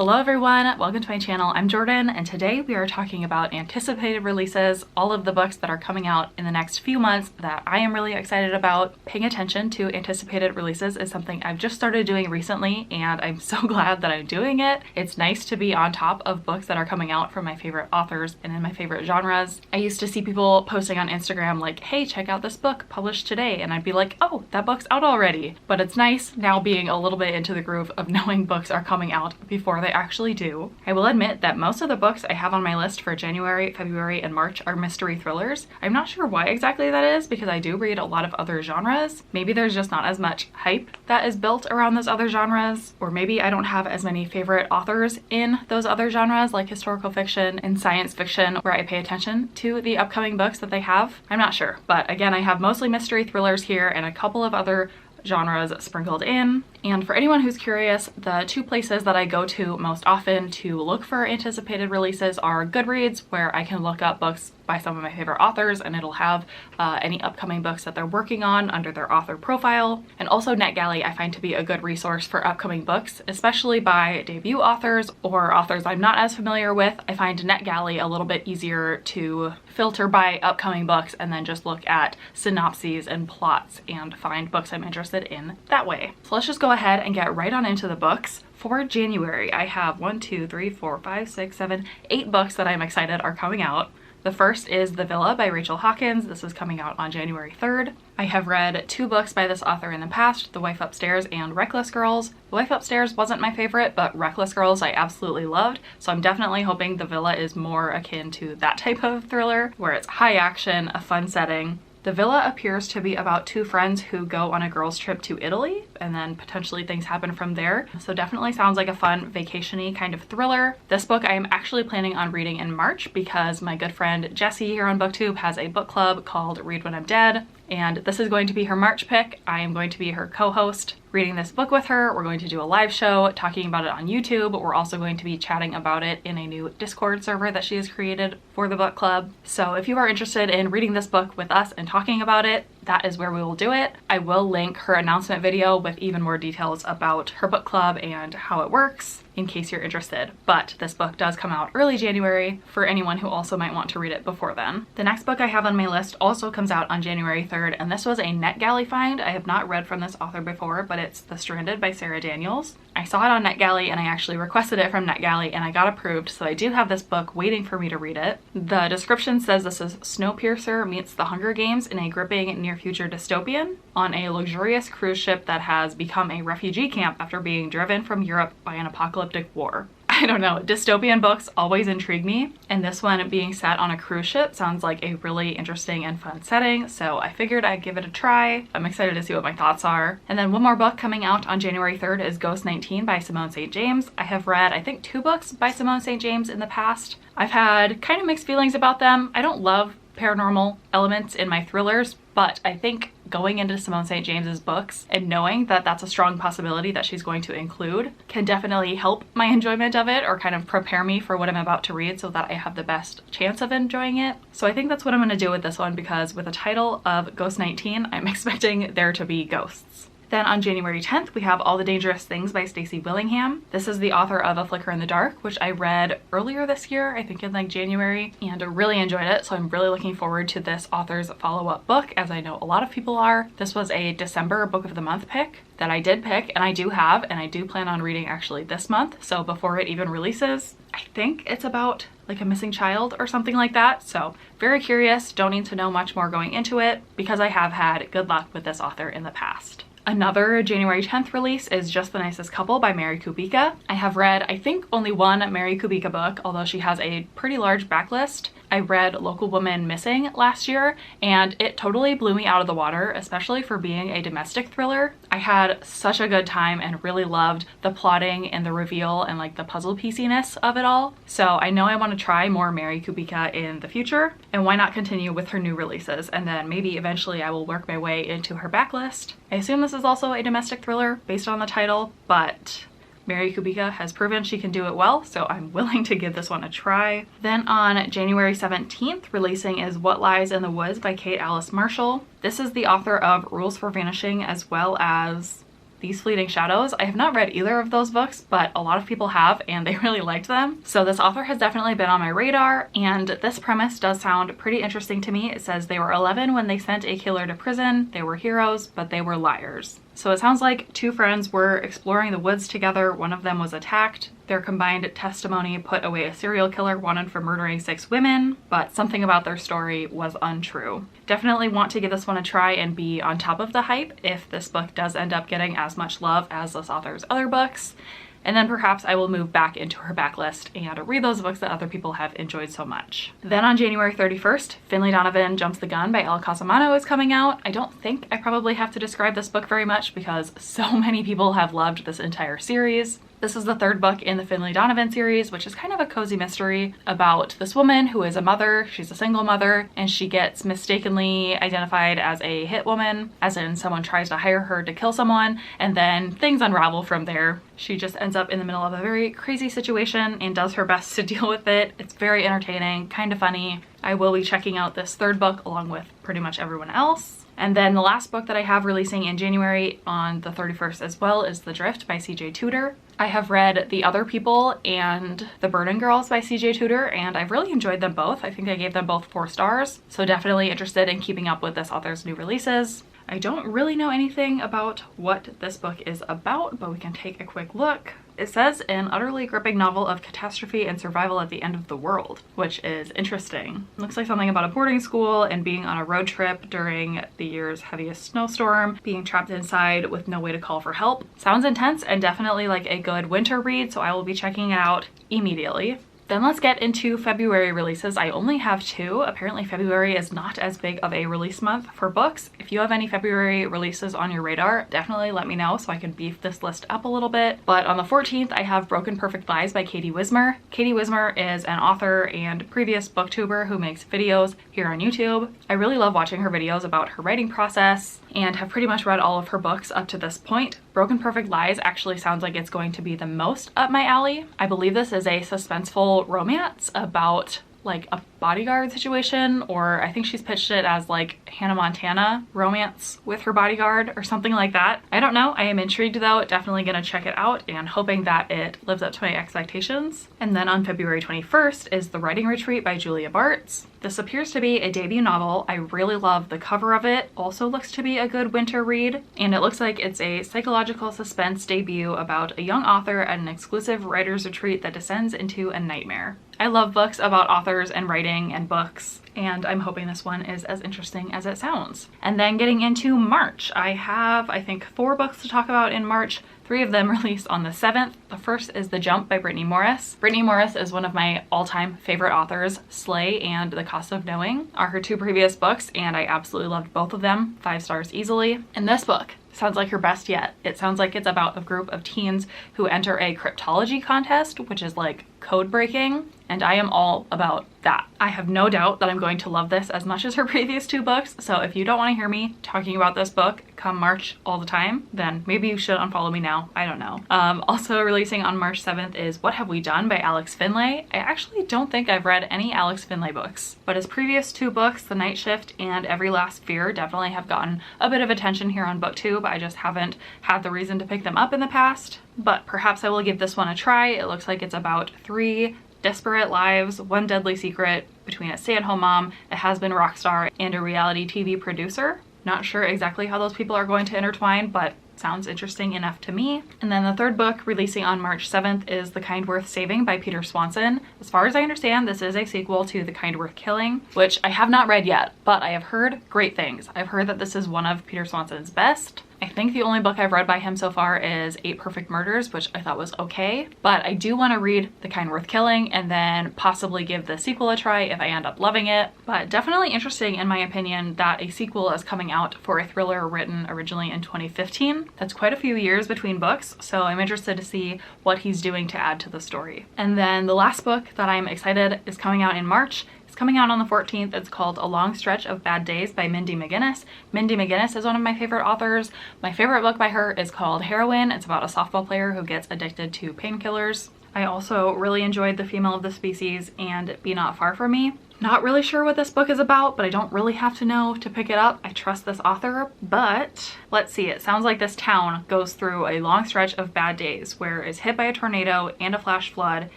Hello everyone, welcome to my channel. I'm Jordan and today we are talking about anticipated releases, all of the books that are coming out in the next few months that I am really excited about. Paying attention to anticipated releases is something I've just started doing recently and I'm so glad that I'm doing it. It's nice to be on top of books that are coming out from my favorite authors and in my favorite genres. I used to see people posting on Instagram like, hey, check out this book published today, and I'd be like, oh, that book's out already. But it's nice now being a little bit into the groove of knowing books are coming out before they actually do. I will admit that most of the books I have on my list for January, February, and March are mystery thrillers. I'm not sure why exactly that is because I do read a lot of other genres. Maybe there's just not as much hype that is built around those other genres, or maybe I don't have as many favorite authors in those other genres like historical fiction and science fiction where I pay attention to the upcoming books that they have. I'm not sure, but again, I have mostly mystery thrillers here and a couple of other genres sprinkled in. And for anyone who's curious, the two places that I go to most often to look for anticipated releases are Goodreads, where I can look up books by some of my favorite authors and it'll have any upcoming books that they're working on under their author profile. And also NetGalley I find to be a good resource for upcoming books, especially by debut authors or authors I'm not as familiar with. I find NetGalley a little bit easier to filter by upcoming books and then just look at synopses and plots and find books I'm interested in that way. So let's just go ahead and get right on into the books. For January, I have 8 books that I'm excited are coming out. The first is The Villa by Rachel Hawkins. This is coming out on January 3rd. I have read 2 books by this author in the past, The Wife Upstairs and Reckless Girls. The Wife Upstairs wasn't my favorite, but Reckless Girls I absolutely loved, so I'm definitely hoping The Villa is more akin to that type of thriller, where it's high action, a fun setting. The Villa appears to be about 2 friends who go on a girls' trip to Italy, and then potentially things happen from there. So definitely sounds like a fun vacation-y kind of thriller. This book I am actually planning on reading in March because my good friend Jessie here on BookTube has a book club called Read When I'm Dead, and this is going to be her March pick. I am going to be her co-host reading this book with her. We're going to do a live show talking about it on YouTube. We're also going to be chatting about it in a new Discord server that she has created for the book club. So if you are interested in reading this book with us and talking about it, that is where we will do it. I will link her announcement video with even more details about her book club and how it works in case you're interested. But this book does come out early January for anyone who also might want to read it before then. The next book I have on my list also comes out on January 3rd, and this was a NetGalley find. I have not read from this author before, but it's The Stranded by Sarah Daniels. I saw it on NetGalley and I actually requested it from NetGalley and I got approved, so I do have this book waiting for me to read it. The description says this is Snowpiercer meets The Hunger Games in a gripping near-future dystopian on a luxurious cruise ship that has become a refugee camp after being driven from Europe by an apocalyptic war. I don't know, dystopian books always intrigue me, and this one being set on a cruise ship sounds like a really interesting and fun setting, so I figured I'd give it a try. I'm excited to see what my thoughts are. And then one more book coming out on January 3rd is Ghost 19 by Simone St. James. I have read, I think, 2 books by Simone St. James in the past. I've had kind of mixed feelings about them. I don't love paranormal elements in my thrillers, but I think going into Simone St. James's books and knowing that that's a strong possibility that she's going to include can definitely help my enjoyment of it, or kind of prepare me for what I'm about to read so that I have the best chance of enjoying it. So I think that's what I'm going to do with this one, because with the title of Ghost 19, I'm expecting there to be ghosts. Then on January 10th, we have All the Dangerous Things by Stacey Willingham. This is the author of A Flicker in the Dark, which I read earlier this year, I think in like January, and I really enjoyed it. So I'm really looking forward to this author's follow-up book, as I know a lot of people are. This was a December Book of the Month pick that I did pick, and I do have, and I do plan on reading actually this month. So before it even releases, I think it's about like a missing child or something like that. So very curious, don't need to know much more going into it because I have had good luck with this author in the past. Another January 10th release is Just the Nicest Couple by Mary Kubica. I have read, I think, only one Mary Kubica book, although she has a pretty large backlist. I read Local Woman Missing last year and it totally blew me out of the water, especially for being a domestic thriller. I had such a good time and really loved the plotting and the reveal and like the puzzle pieciness of it all. So I know I want to try more Mary Kubica in the future, and why not continue with her new releases, and then maybe eventually I will work my way into her backlist. I assume this is also a domestic thriller based on the title, but Mary Kubica has proven she can do it well, so I'm willing to give this one a try. Then on January 17th, releasing is What Lies in the Woods by Kate Alice Marshall. This is the author of Rules for Vanishing, as well as These Fleeting Shadows. I have not read either of those books, but a lot of people have and they really liked them. So this author has definitely been on my radar, and this premise does sound pretty interesting to me. It says they were 11 when they sent a killer to prison. They were heroes, but they were liars. So it sounds like two friends were exploring the woods together. One of them was attacked. Their combined testimony put away a serial killer wanted for murdering 6 women, but something about their story was untrue. Definitely want to give this one a try and be on top of the hype if this book does end up getting as much love as this author's other books. And then perhaps I will move back into her backlist and read those books that other people have enjoyed so much. Then on January 31st, Finlay Donovan Jumps the Gun by Elle Cosimano is coming out. I don't think I probably have to describe this book very much because so many people have loved this entire series. This is the 3rd book in the Finlay Donovan series, which is kind of a cozy mystery about this woman who is a mother. She's a single mother, and she gets mistakenly identified as a hit woman, as in someone tries to hire her to kill someone, and then things unravel from there. She just ends up in the middle of a very crazy situation and does her best to deal with it. It's very entertaining, kind of funny. I will be checking out this 3rd book along with pretty much everyone else. And then the last book that I have releasing in January on the 31st as well is The Drift by CJ Tudor. I have read The Other People and The Burden Girls by CJ Tudor, and I've really enjoyed them both. I think I gave them both 4 stars, so definitely interested in keeping up with this author's new releases. I don't really know anything about what this book is about, but we can take a quick look. It says an utterly gripping novel of catastrophe and survival at the end of the world, which is interesting. It looks like something about a boarding school and being on a road trip during the year's heaviest snowstorm, being trapped inside with no way to call for help. Sounds intense and definitely like a good winter read, so I will be checking it out immediately. Then let's get into February releases. I only have 2. Apparently February is not as big of a release month for books. If you have any February releases on your radar, definitely let me know so I can beef this list up a little bit. But on the 14th, I have Broken Perfect Lies by Katie Wismer. Katie Wismer is an author and previous booktuber who makes videos here on YouTube. I really love watching her videos about her writing process and have pretty much read all of her books up to this point. Broken Perfect Lies actually sounds like it's going to be the most up my alley. I believe this is a suspenseful romance about like a bodyguard situation, or I think she's pitched it as like Hannah Montana romance with her bodyguard or something like that. I don't know. I am intrigued though. Definitely gonna check it out and hoping that it lives up to my expectations. And then on February 21st is The Writing Retreat by Julia Bartz. This appears to be a debut novel. I really love the cover of it. Also looks to be a good winter read, and it looks like it's a psychological suspense debut about a young author at an exclusive writer's retreat that descends into a nightmare. I love books about authors and writing and books, and I'm hoping this one is as interesting as it sounds. And then getting into March, I have, I think, 4 books to talk about in March. 3 of them released on the 7th. The first is The Jump by Brittany Morris. Brittany Morris is one of my all-time favorite authors. Slay and The Cost of Knowing are her 2 previous books, and I absolutely loved both of them. 5 stars easily. And this book sounds like her best yet. It sounds like it's about a group of teens who enter a cryptology contest, which is like code breaking, and I am all about that. I have no doubt that I'm going to love this as much as her previous 2 books, so if you don't want to hear me talking about this book come March all the time, then maybe you should unfollow me now. I don't know. Also releasing on March 7th is What Have We Done by Alex Finlay. I actually don't think I've read any Alex Finlay books, but his previous 2 books, The Night Shift and Every Last Fear, definitely have gotten a bit of attention here on BookTube. I just haven't had the reason to pick them up in the past, but perhaps I will give this one a try. It looks like it's about 3 disparate lives, one deadly secret between a stay-at-home mom, a has-been rock star, and a reality TV producer. Not sure exactly how those people are going to intertwine, but sounds interesting enough to me. And then the 3rd book releasing on March 7th is The Kind Worth Saving by Peter Swanson. As far as I understand, this is a sequel to The Kind Worth Killing, which I have not read yet, but I have heard great things. I've heard that this is one of Peter Swanson's best. I think the only book I've read by him so far is 8 Perfect Murders, which I thought was okay, but I do want to read The Kind Worth Killing and then possibly give the sequel a try if I end up loving it. But definitely interesting in my opinion that a sequel is coming out for a thriller written originally in 2015. That's quite a few years between books, so I'm interested to see what he's doing to add to the story. And then the last book that I'm excited is coming out in March. It's coming out on the 14th. It's called A Long Stretch of Bad Days by Mindy McGinnis. Mindy McGinnis is one of my favorite authors. My favorite book by her is called Heroine. It's about a softball player who gets addicted to painkillers. I also really enjoyed The Female of the Species and Be Not Far From Me. Not really sure what this book is about, but I don't really have to know to pick it up. I trust this author, but let's see. It sounds like this town goes through a long stretch of bad days where it's hit by a tornado and a flash flood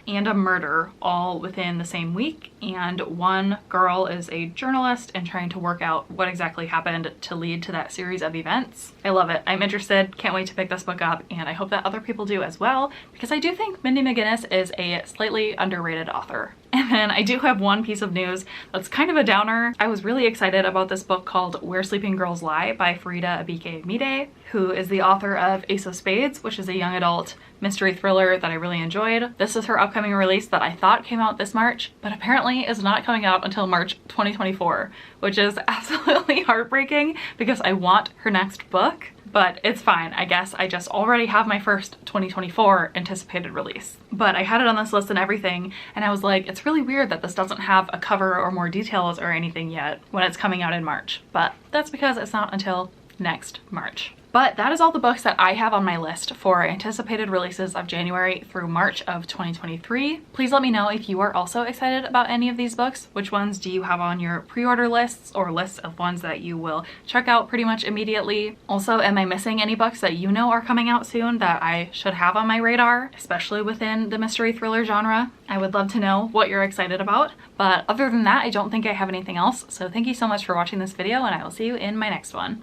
and a murder all within the same week. And one girl is a journalist and trying to work out what exactly happened to lead to that series of events. I love it. I'm interested. Can't wait to pick this book up, and I hope that other people do as well, because I do think Mindy McGinnis is a slightly underrated author. And then I do have one piece of news that's kind of a downer. I was really excited about this book called Where Sleeping Girls Lie by Farida Abike-Mide, who is the author of Ace of Spades, which is a young adult mystery thriller that I really enjoyed. This is her upcoming release that I thought came out this March, but apparently is not coming out until March 2024, which is absolutely heartbreaking because I want her next book. But it's fine. I guess I just already have my first 2024 anticipated release. But I had it on this list and everything, and I was like, it's really weird that this doesn't have a cover or more details or anything yet when it's coming out in March. But that's because it's not until next March. But that is all the books that I have on my list for anticipated releases of January through March of 2023. Please let me know if you are also excited about any of these books. Which ones do you have on your pre-order lists or lists of ones that you will check out pretty much immediately? Also, am I missing any books that you know are coming out soon that I should have on my radar, especially within the mystery thriller genre? I would love to know what you're excited about. But other than that, I don't think I have anything else. So thank you so much for watching this video, and I will see you in my next one.